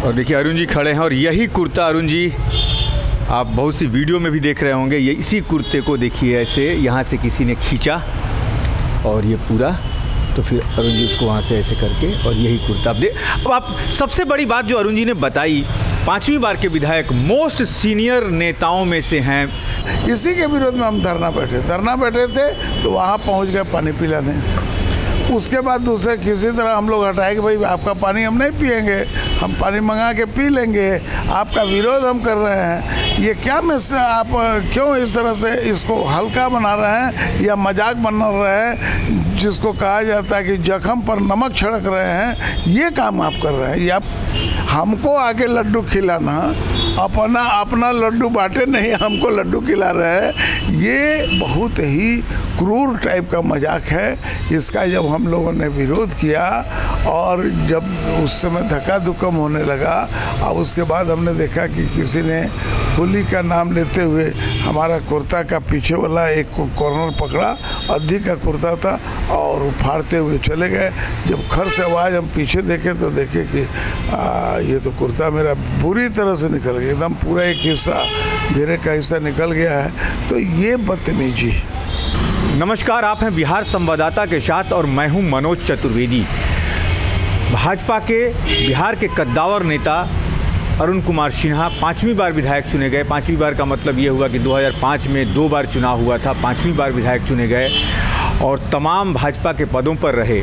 और देखिए अरुण जी खड़े हैं और यही कुर्ता अरुण जी आप बहुत सी वीडियो में भी देख रहे होंगे। ये इसी कुर्ते को देखिए ऐसे यहाँ से किसी ने खींचा और ये पूरा, तो फिर अरुण जी उसको वहाँ से ऐसे करके और यही कुर्ता अब आप सबसे बड़ी बात जो अरुण जी ने बताई, 5वीं बार के विधायक मोस्ट सीनियर नेताओं में से हैं। इसी के विरोध में हम धरना बैठे थे तो वहाँ पहुँच गए पानी पिलाने। उसके बाद दूसरे किसी तरह हम लोग हटाए कि भाई आपका पानी हम नहीं पिएंगे, हम पानी मंगा के पी लेंगे, आपका विरोध हम कर रहे हैं। ये क्या आप क्यों इस तरह से इसको हल्का बना रहे हैं या मजाक बना रहे हैं, जिसको कहा जाता है कि जख्म पर नमक छिड़क रहे हैं, ये काम आप कर रहे हैं। ये आप हमको आके लड्डू खिलाना, अपना लड्डू बांटे नहीं, हमको लड्डू खिला रहे हैं, ये बहुत ही क्रूर टाइप का मजाक है। इसका जब हम लोगों ने विरोध किया और जब उस समय धक्का धुक्कम होने लगा और उसके बाद हमने देखा कि किसी ने होली का नाम लेते हुए हमारा कुर्ता का पीछे वाला एक कॉर्नर पकड़ा, अधिक का कुर्ता था, और उफाड़ते हुए चले गए। जब खर से आवाज़ हम पीछे देखे तो देखे कि ये तो कुर्ता मेरा बुरी तरह से निकल गया, एकदम पूरा एक हिस्सा घेरे का हिस्सा निकल गया है। तो ये बदतमीजी। नमस्कार, आप हैं बिहार संवाददाता के साथ और मैं हूं मनोज चतुर्वेदी। भाजपा के बिहार के कद्दावर नेता अरुण कुमार सिन्हा 5वीं बार विधायक चुने गए। 5वीं बार का मतलब ये हुआ कि 2005 में 2 बार चुनाव हुआ था, 5वीं बार विधायक चुने गए और तमाम भाजपा के पदों पर रहे।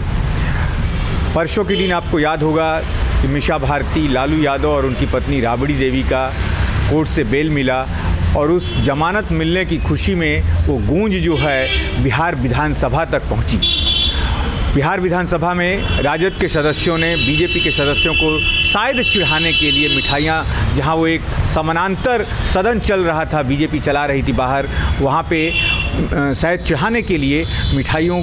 परसों के दिन आपको याद होगा कि मीसा भारती, लालू यादव और उनकी पत्नी राबड़ी देवी का कोर्ट से बेल मिला और उस जमानत मिलने की खुशी में वो गूंज जो है बिहार विधानसभा तक पहुंची। बिहार विधानसभा में राजद के सदस्यों ने बीजेपी के सदस्यों को शायद चिढ़ाने के लिए मिठाइयाँ, जहां वो एक समानांतर सदन चल रहा था, बीजेपी चला रही थी बाहर, वहां पे शायद चिढ़ाने के लिए मिठाइयों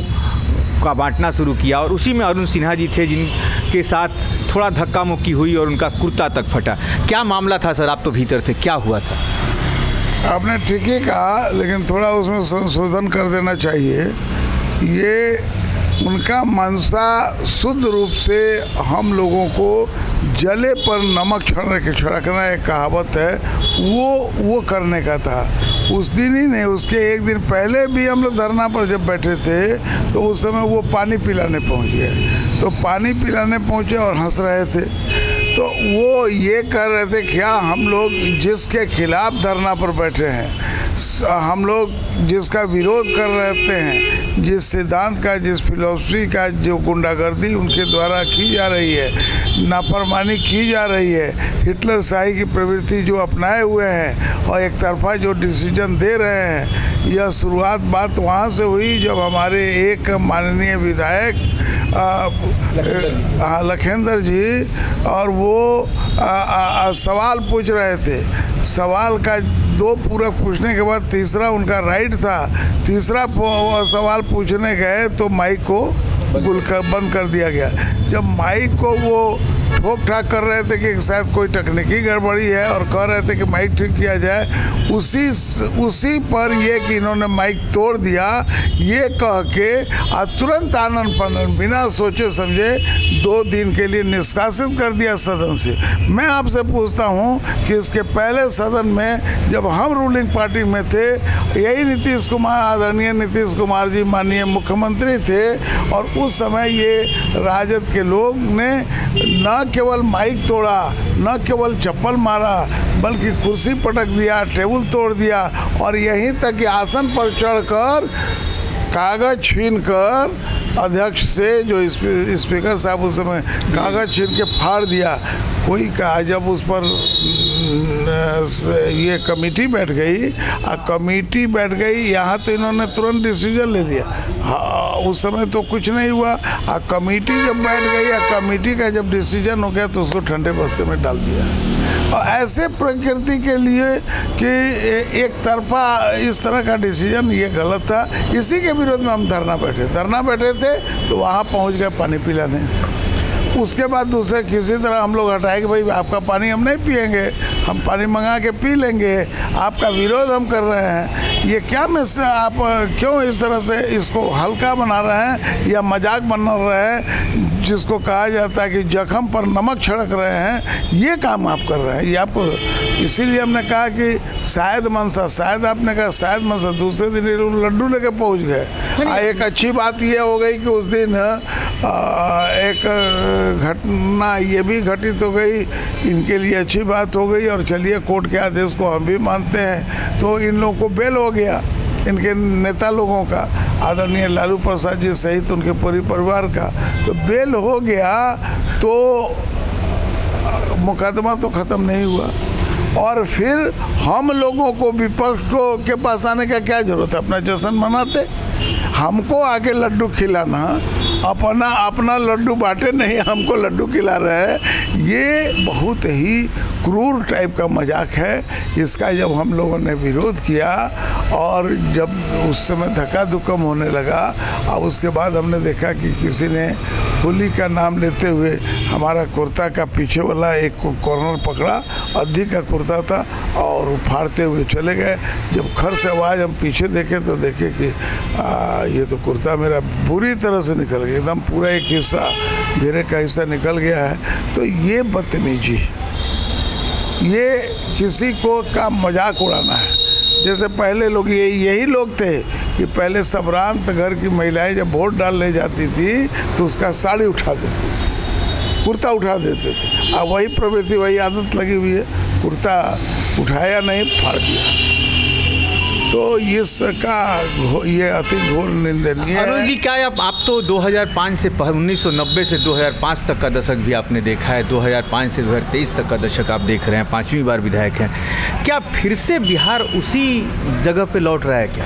का बांटना शुरू किया और उसी में अरुण सिन्हा जी थे जिनके साथ थोड़ा धक्का मुक्की हुई और उनका कुर्ता तक फटा। क्या मामला था सर? आप तो भीतर थे, क्या हुआ था? आपने ठीक ही कहा, लेकिन थोड़ा उसमें संशोधन कर देना चाहिए। ये उनका मंशा शुद्ध रूप से हम लोगों को जले पर नमक छिड़कना एक कहावत है, वो करने का था। उस दिन ही नहीं, उसके एक दिन पहले भी हम लोग धरना पर जब बैठे थे तो उस समय वो पानी पिलाने पहुंच गए। तो पानी पिलाने पहुंचे और हंस रहे थे, तो वो ये कह रहे थे क्या हम लोग जिसके खिलाफ धरना पर बैठे हैं, हम लोग जिसका विरोध कर रहे हैं, जिस सिद्धांत का, जिस फिलॉसफी का जो गुंडागर्दी उनके द्वारा की जा रही है, नाफरमानी की जा रही है, हिटलर शाही की प्रवृत्ति जो अपनाए हुए हैं और एक तरफा जो डिसीजन दे रहे हैं, यह शुरुआत बात वहाँ से हुई जब हमारे एक माननीय विधायक लखेंद्र जी और वो सवाल पूछ रहे थे। सवाल का 2 पूरक पूछने के बाद तीसरा उनका राइट था, तीसरा सवाल पूछने गए तो माइक को बंद कर दिया गया। जब माइक को वो ठोक ठाक कर रहे थे कि शायद कोई तकनीकी गड़बड़ी है और कह रहे थे कि माइक ठीक किया जाए, उसी पर ये कि इन्होंने माइक तोड़ दिया, ये कह के तुरंत आनन फानन बिना सोचे समझे 2 दिन के लिए निष्कासित कर दिया सदन से। मैं आपसे पूछता हूँ कि इसके पहले सदन में जब हम रूलिंग पार्टी में थे, यही नीतीश कुमार, आदरणीय नीतीश कुमार जी माननीय मुख्यमंत्री थे और उस समय ये राजद के लोग ने न केवल माइक तोड़ा, न केवल चप्पल मारा, बल्कि कुर्सी पटक दिया, टेबल तोड़ दिया और यहीं तक कि आसन पर चढ़कर कागज छीनकर अध्यक्ष से, जो स्पीकर साहब उस समय, कागज छीन के फाड़ दिया। कोई कहा जब उस पर ये कमेटी बैठ गई, यहाँ तो इन्होंने तुरंत डिसीजन ले लिया। हाँ, उस समय तो कुछ नहीं हुआ। कमेटी जब बैठ गई, कमेटी का जब डिसीजन हो गया तो उसको ठंडे बस्ते में डाल दिया। और ऐसे प्रकृति के लिए कि एक तरफा इस तरह का डिसीजन ये गलत था। इसी के विरोध में हम धरना बैठे थे तो वहाँ पहुँच गए पानी पिलाने। उसके बाद दूसरे किसी तरह हम लोग हटाए कि भाई आपका पानी हम नहीं पिएंगे, हम पानी मंगा के पी लेंगे, आपका विरोध हम कर रहे हैं। ये क्या आप क्यों इस तरह से इसको हल्का बना रहे हैं या मजाक बना रहे हैं, जिसको कहा जाता है कि जख्म पर नमक छिड़क रहे हैं, ये काम आप कर रहे हैं। ये आपको इसीलिए हमने कहा कि शायद मनसा, शायद आपने कहा शायद मनसा, दूसरे दिन लड्डू लेके पहुंच गए। एक अच्छी बात ये हो गई कि उस दिन एक घटना ये भी घटित हो गई, इनके लिए अच्छी बात हो गई। और चलिए कोर्ट के आदेश को हम भी मानते हैं, तो इन लोगों को बेल हो गया, इनके नेता लोगों का, आदरणीय लालू प्रसाद जी सहित उनके पूरे परिवार का, तो बेल हो गया। तो मुकदमा तो ख़त्म नहीं हुआ। और फिर हम लोगों को विपक्ष को के पास आने का क्या जरूरत है, अपना जश्न मनाते। हमको आके लड्डू खिलाना, अपना लड्डू बांटे नहीं, हमको लड्डू खिला रहे हैं, ये बहुत ही क्रूर टाइप का मजाक है। इसका जब हम लोगों ने विरोध किया और जब उस समय धक्का धुक्कम होने लगा, और उसके बाद हमने देखा कि किसी ने होली का नाम लेते हुए हमारा कुर्ता का पीछे वाला एक कॉर्नर पकड़ा, अद्धी का कुर्ता था, और फाड़ते हुए चले गए। जब खर से आवाज़ हम पीछे देखे तो देखे कि ये तो कुर्ता मेरा बुरी तरह से निकल गया, एकदम पूरा एक हिस्सा, घेरे का हिस्सा निकल गया है। तो ये बदतमीजी, ये किसी को का मजाक उड़ाना है। जैसे पहले लोग यही लोग थे कि पहले सबरांत घर की महिलाएं जब वोट डालने जाती थी तो उसका साड़ी उठा देती थी, कुर्ता उठा देते थे। अब वही प्रवृत्ति, वही आदत लगी हुई है, कुर्ता उठाया नहीं, फाड़ दिया। तो इसका ये अति घोर निंदनीय है। अरुण जी, क्या आप तो 2005 से 1990 से 2005 तक का दशक भी आपने देखा है, 2005 से 2023 तक का दशक आप देख रहे हैं, 5वीं बार विधायक हैं। क्या फिर से बिहार उसी जगह पे लौट रहा है क्या?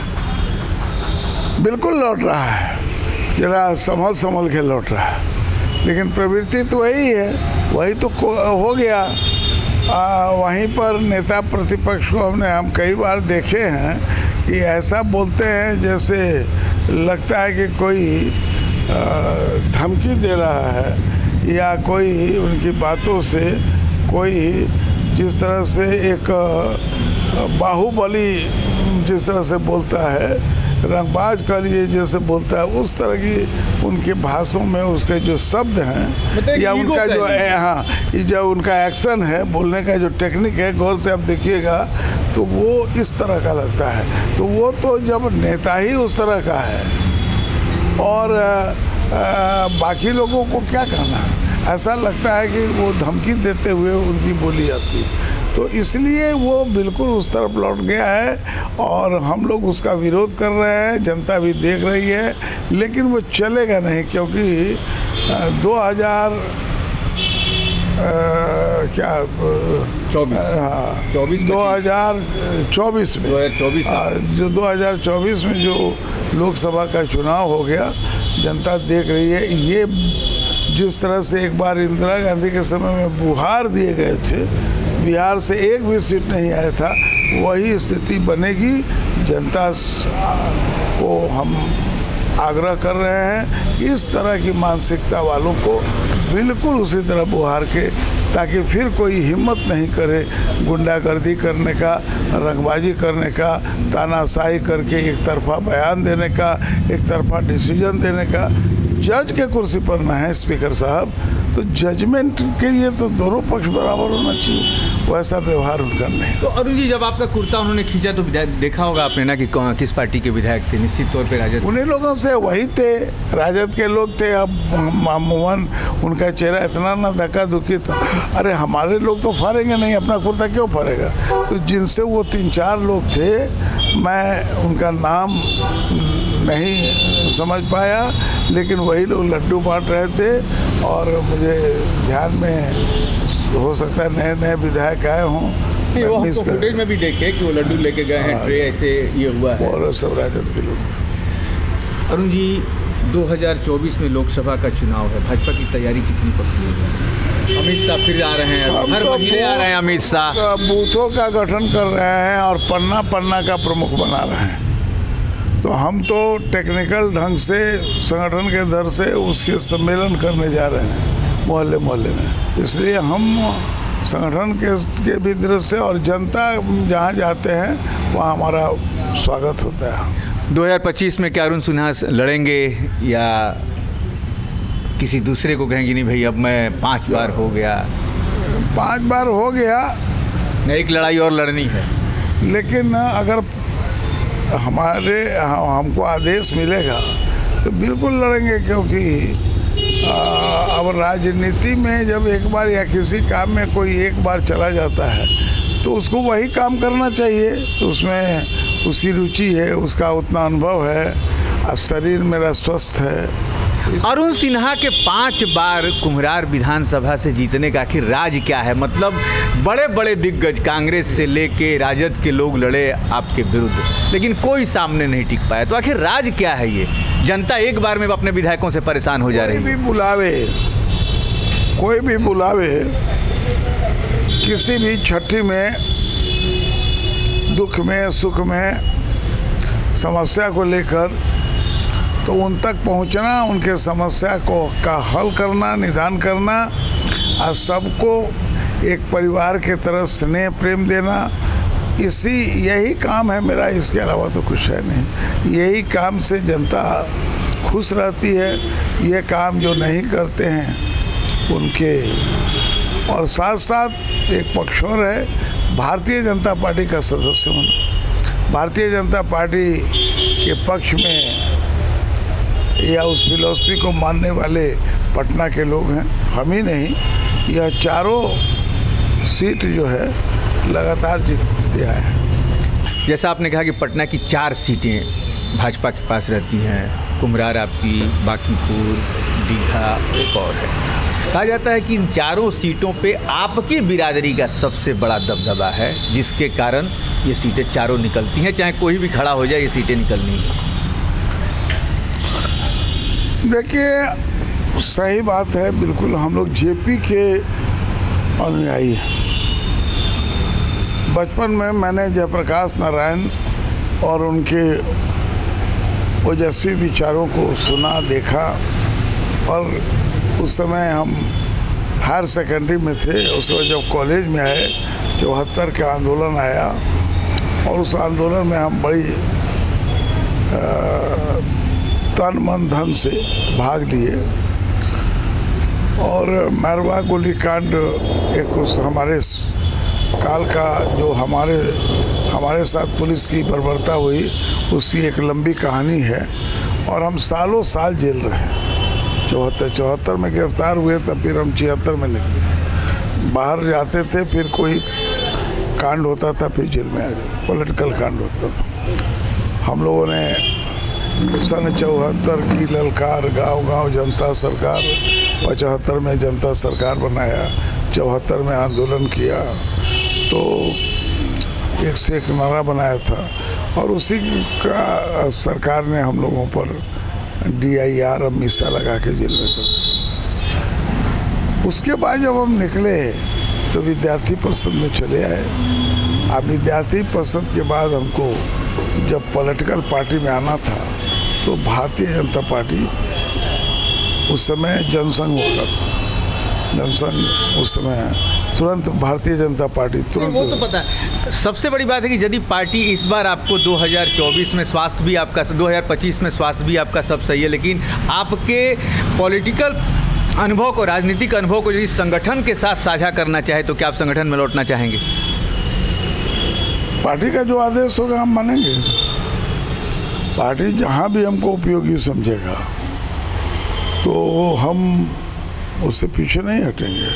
बिल्कुल लौट रहा है, जरा संभल के लौट रहा है, लेकिन प्रवृत्ति तो वही है, वही तो हो गया। वहीं पर नेता प्रतिपक्ष को हम कई बार देखे हैं कि ऐसा बोलते हैं जैसे लगता है कि कोई धमकी दे रहा है, या कोई उनकी बातों से कोई जिस तरह से एक बाहुबली जिस तरह से बोलता है, रंगबाज कह लीजिए जैसे बोलता है, उस तरह की उनके भाषणों में उसके जो शब्द हैं या उनका जो जो उनका एक्शन है, बोलने का जो टेक्निक है, गौर से आप देखिएगा तो वो इस तरह का लगता है। तो वो तो जब नेता ही उस तरह का है, और बाकी लोगों को क्या कहना, ऐसा लगता है कि वो धमकी देते हुए उनकी बोली आती है। तो इसलिए वो बिल्कुल उस तरफ लौट गया है, और हम लोग उसका विरोध कर रहे हैं, जनता भी देख रही है, लेकिन वो चलेगा नहीं, क्योंकि 2024 में जो लोकसभा का चुनाव हो गया, जनता देख रही है। ये जिस तरह से एक बार इंदिरा गांधी के समय में बुहार दिए गए थे, बिहार से एक भी सीट नहीं आया था, वही स्थिति बनेगी। जनता को हम आग्रह कर रहे हैं कि इस तरह की मानसिकता वालों को बिल्कुल उसी तरह बुहार के, ताकि फिर कोई हिम्मत नहीं करे गुंडागर्दी करने का, रंगबाजी करने का, तानाशाही करके एक तरफा बयान देने का, एक तरफा डिसीजन देने का। जज के कुर्सी पर ना है स्पीकर साहब, तो जजमेंट के लिए तो दोनों पक्ष बराबर होना चाहिए, वैसा व्यवहार उनका नहीं। तो अरुण जी, जब आपका कुर्ता उन्होंने खींचा तो देखा होगा आपने ना कि किस पार्टी के विधायक थे? निश्चित तौर पे राजद। उन्हीं लोगों से वही थे, राजद के लोग थे। अब मामून उनका चेहरा इतना ना धक्का धुकी था। अरे हमारे लोग तो फाड़ेंगे नहीं, अपना कुर्ता क्यों फाड़ेगा? तो जिनसे वो 3-4 लोग थे, मैं उनका नाम नहीं समझ पाया, लेकिन वही लोग लड्डू बांट रहे थे। और मुझे ध्यान में हो सकता है नए विधायक आए हों, वो फुटेज में भी देखे कि वो लड्डू लेके गए हैं, ट्रे ऐसे ये हुआ है, और सब राजद के लोग थे। अरुण जी, 2024 में लोकसभा का चुनाव है, भाजपा की तैयारी कितनी पक्की है? अमित शाह फिर आ रहे हैं, हर महीने आ रहे हैं अमित शाह। बूथों का गठन कर रहे हैं और पन्ना का प्रमुख बना रहे हैं। तो हम तो टेक्निकल ढंग से संगठन के दर से उसके सम्मेलन करने जा रहे हैं, मोहल्ले मोहल्ले में। इसलिए हम संगठन के भी दृष्टि से और जनता जहाँ जाते हैं वहाँ हमारा स्वागत होता है। 2025 में क्या अरुण सिन्हा लड़ेंगे या किसी दूसरे को कहेंगे नहीं भाई अब मैं 5 बार हो गया? 5 बार हो गया, एक लड़ाई और लड़नी है। लेकिन अगर हमको आदेश मिलेगा तो बिल्कुल लड़ेंगे, क्योंकि अब राजनीति में जब एक बार या किसी काम में कोई एक बार चला जाता है तो उसको वही काम करना चाहिए। तो उसमें उसकी रुचि है, उसका उतना अनुभव है, और शरीर मेरा स्वस्थ है। अरुण सिन्हा के 5 बार कुम्हरार विधानसभा से जीतने का आखिर राज क्या है? मतलब बड़े बड़े दिग्गज कांग्रेस से लेके राजद के लोग लड़े आपके विरुद्ध, लेकिन कोई सामने नहीं टिक पाया। तो आखिर राज क्या है? ये जनता एक बार में अपने विधायकों से परेशान हो जा रही है। कोई भी बुलावे किसी भी छठी में, दुख में, सुख में, समस्या को लेकर, तो उन तक पहुंचना, उनके समस्या का हल करना, निदान करना, और सबको एक परिवार के तरह स्नेह प्रेम देना, यही काम है मेरा। इसके अलावा तो कुछ है नहीं। यही काम से जनता खुश रहती है। ये काम जो नहीं करते हैं उनके, और साथ साथ एक पक्ष और है, भारतीय जनता पार्टी का सदस्य होना। भारतीय जनता पार्टी के पक्ष में या उस फिलॉसफी को मानने वाले पटना के लोग हैं, हम ही नहीं। यह चारों सीट जो है लगातार जीतते आए हैं। जैसा आपने कहा कि पटना की 4 सीटें भाजपा के पास रहती हैं, कुम्हरार आपकी, बांकीपुर, दीघा, एक और है। कहा जाता है कि इन चारों सीटों पे आपकी बिरादरी का सबसे बड़ा दबदबा है, जिसके कारण ये सीटें चारों निकलती हैं। चाहे कोई भी खड़ा हो जाए, ये सीटें निकलनी है। देखिए, सही बात है, बिल्कुल। हम लोग जेपी के अनुयायी हैं। बचपन में मैंने जयप्रकाश नारायण और उनके ओजस्वी विचारों को सुना, देखा, और उस समय हम हायर सेकेंडरी में थे। उसके जब कॉलेज में आए, 74 का आंदोलन आया, और उस आंदोलन में हम बड़ी तन मन धन से भाग लिए। और मैरवा गोलीकांड एक उस हमारे काल का, जो हमारे साथ पुलिस की बर्बरता हुई, उसकी एक लंबी कहानी है। और हम सालों साल जेल रहे। 74 में गिरफ्तार हुए, तब फिर हम 76 में निकले। बाहर जाते थे, फिर कोई कांड होता था, फिर जेल में आ जाते, पॉलिटिकल कांड होता था। हम लोगों ने सन 74 की ललकार, गांव-गांव जनता सरकार, 75 में जनता सरकार बनाया, 74 में आंदोलन किया, तो एक से एक नारा बनाया था। और उसी का सरकार ने हम लोगों पर DIR अमीसा लगा के जेल में कर। उसके बाद जब हम निकले तो विद्यार्थी परिषद में चले आए। अब विद्यार्थी परिषद के बाद हमको जब पॉलिटिकल पार्टी में आना था, तो भारतीय जनता पार्टी, उस समय जनसंघ हुआ था। जनसंघ उस समय तुरंत भारतीय जनता पार्टी तुरंत। वो तो पता है। सबसे बड़ी बात है कि यदि पार्टी इस बार आपको 2024 में स्वास्थ्य भी आपका, 2025 में स्वास्थ्य भी आपका सब सही है, लेकिन आपके पॉलिटिकल अनुभव को, राजनीतिक अनुभव को यदि संगठन के साथ साझा करना चाहे, तो क्या आप संगठन में लौटना चाहेंगे? पार्टी का जो आदेश होगा हम मानेंगे। पार्टी जहाँ भी हमको उपयोगी समझेगा तो हम उससे पीछे नहीं हटेंगे।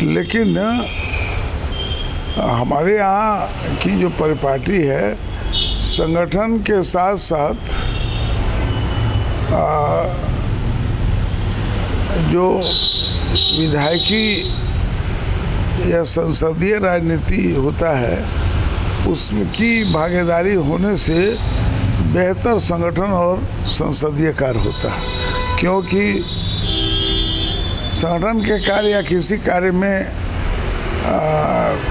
लेकिन हमारे यहाँ की जो परिपाटी है, संगठन के साथ साथ जो विधायकी या संसदीय राजनीति होता है, उसकी भागीदारी होने से बेहतर संगठन और संसदीय कार्य होता है। क्योंकि संगठन के कार्य या किसी कार्य में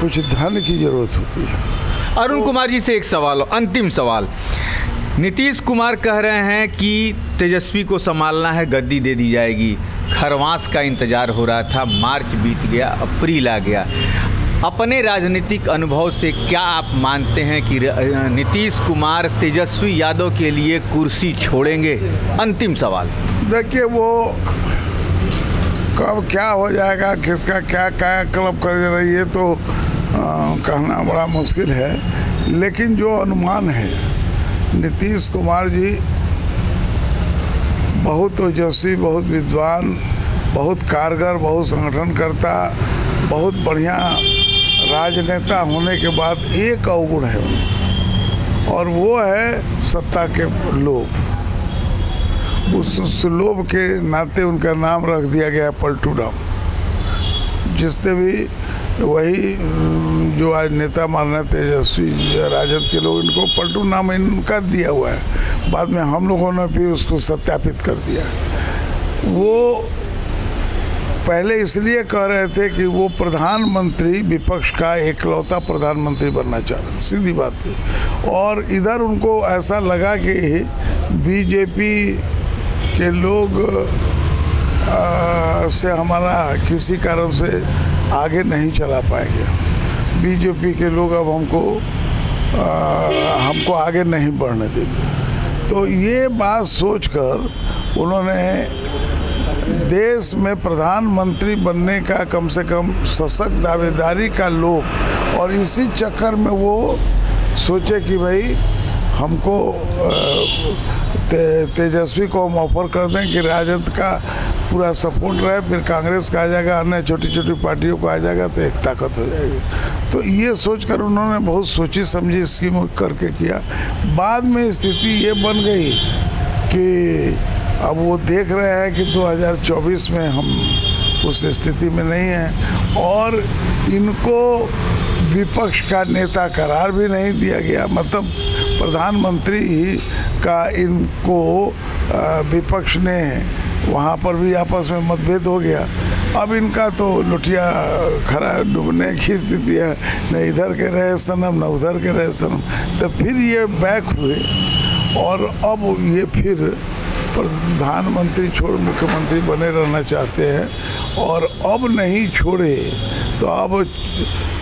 कुछ धन की जरूरत होती है। अरुण कुमार जी से एक सवाल, अंतिम सवाल। नीतीश कुमार कह रहे हैं कि तेजस्वी को संभालना है, गद्दी दे दी जाएगी। खरवास का इंतज़ार हो रहा था। मार्च बीत गया, अप्रैल आ गया। अपने राजनीतिक अनुभव से क्या आप मानते हैं कि नीतीश कुमार तेजस्वी यादव के लिए कुर्सी छोड़ेंगे? अंतिम सवाल। देखिए, वो कब क्या हो जाएगा, किसका क्या क्या क्लब कर रही है तो कहना बड़ा मुश्किल है। लेकिन जो अनुमान है, नीतीश कुमार जी बहुत तेजस्वी, बहुत विद्वान, बहुत कारगर, बहुत संगठनकर्ता, बहुत बढ़िया राजनेता होने के बाद एक अवगुण है और वो है सत्ता के लोभ। उस लोभ के नाते उनका नाम रख दिया गया पलटू राम। जिससे भी वही जो आज नेता मानना तेजस्वी राजद के लोग, इनको पलटू नाम इनका दिया हुआ है। बाद में हम लोगों ने भी उसको सत्यापित कर दिया। वो पहले इसलिए कह रहे थे कि वो प्रधानमंत्री, विपक्ष का एकलौता प्रधानमंत्री बनना चाह रहे थे, सीधी बात थी। और इधर उनको ऐसा लगा कि बीजेपी के लोग से हमारा किसी कारण से आगे नहीं चला पाएंगे। बीजेपी के लोग अब हमको आगे नहीं बढ़ने देंगे। तो ये बात सोचकर उन्होंने देश में प्रधानमंत्री बनने का कम से कम सशक्त दावेदारी का लोभ, और इसी चक्कर में वो सोचे कि भाई हमको तेजस्वी को हम ऑफर कर दें कि राजद का पूरा सपोर्ट रहे, फिर कांग्रेस का आ जाएगा, अन्य छोटी छोटी पार्टियों को आ जाएगा तो एक ताकत हो जाएगी। तो ये सोचकर उन्होंने बहुत सोची समझी स्कीम करके किया। बाद में स्थिति ये बन गई कि अब वो देख रहे हैं कि 2024 में हम उस स्थिति में नहीं हैं और इनको विपक्ष का नेता करार भी नहीं दिया गया। मतलब प्रधानमंत्री का इनको विपक्ष ने वहाँ पर भी आपस में मतभेद हो गया। अब इनका तो लुटिया खरा डूबने की स्थिति है, न इधर के रहे सनम न उधर के रहे सनम। तो फिर ये बैक हुए और अब ये फिर प्रधानमंत्री छोड़ मुख्यमंत्री बने रहना चाहते हैं और अब नहीं छोड़े तो अब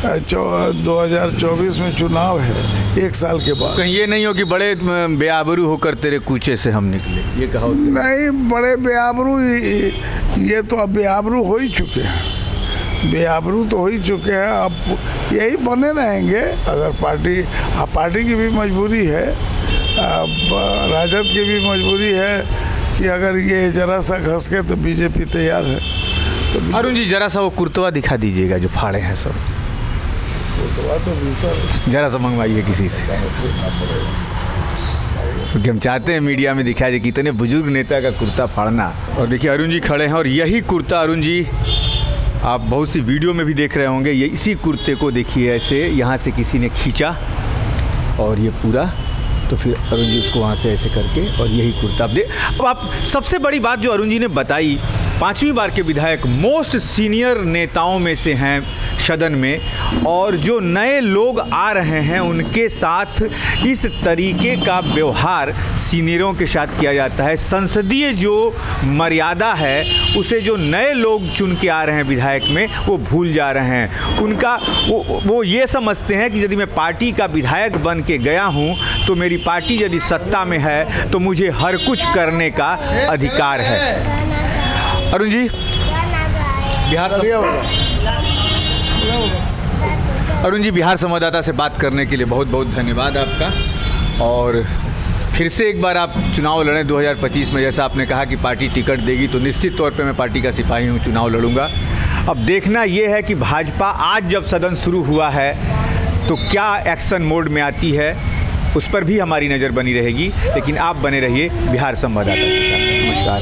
2024 में चुनाव है, 1 साल के बाद। कहीं ये नहीं हो कि बड़े बेआबरू होकर तेरे कूचे से हम निकले, ये कहा? नहीं, बड़े बेआबरू, ये तो अब बेआबरू हो ही चुके हैं। बेआबरू तो हो ही चुके हैं, अब यही बने रहेंगे। अगर पार्टी की भी मजबूरी है, राजद की भी मजबूरी है कि अगर ये जरा सा घस के तो बीजेपी तैयार है। तो अरुण जी जरा सा वो कुर्तवा दिखा दीजिएगा जो फाड़े हैं सब। कुर्तवा तो भीतर जरा सा मंगवाइए किसी से, क्योंकि हम चाहते हैं मीडिया में दिखाया जाए कि इतने बुजुर्ग नेता का कुर्ता फाड़ना। और देखिए अरुण जी खड़े हैं और यही कुर्ता, अरुण जी आप बहुत सी वीडियो में भी देख रहे होंगे, ये इसी कुर्ते को देखिए ऐसे यहाँ से किसी ने खींचा और ये पूरा, तो फिर अरुण जी उसको वहाँ से ऐसे करके और यही कुर्ता अब आप सबसे बड़ी बात जो अरुण जी ने बताई, 5वीं बार के विधायक, मोस्ट सीनियर नेताओं में से हैं सदन में, और जो नए लोग आ रहे हैं उनके साथ इस तरीके का व्यवहार सीनियरों के साथ किया जाता है। संसदीय जो मर्यादा है उसे जो नए लोग चुन के आ रहे हैं विधायक में वो भूल जा रहे हैं। उनका वो ये समझते हैं कि यदि मैं पार्टी का विधायक बन के गया हूँ तो मेरी पार्टी यदि सत्ता में है तो मुझे हर कुछ करने का अधिकार है। अरुण जी बिहार संवाददाता से बात करने के लिए बहुत बहुत धन्यवाद आपका। और फिर से एक बार आप चुनाव लड़ें 2025 में। जैसा आपने कहा कि पार्टी टिकट देगी तो निश्चित तौर पे मैं पार्टी का सिपाही हूँ, चुनाव लड़ूंगा। अब देखना ये है कि भाजपा आज जब सदन शुरू हुआ है तो क्या एक्शन मोड में आती है, उस पर भी हमारी नज़र बनी रहेगी। लेकिन आप बने रहिए बिहार संवाददाता के साथ। नमस्कार।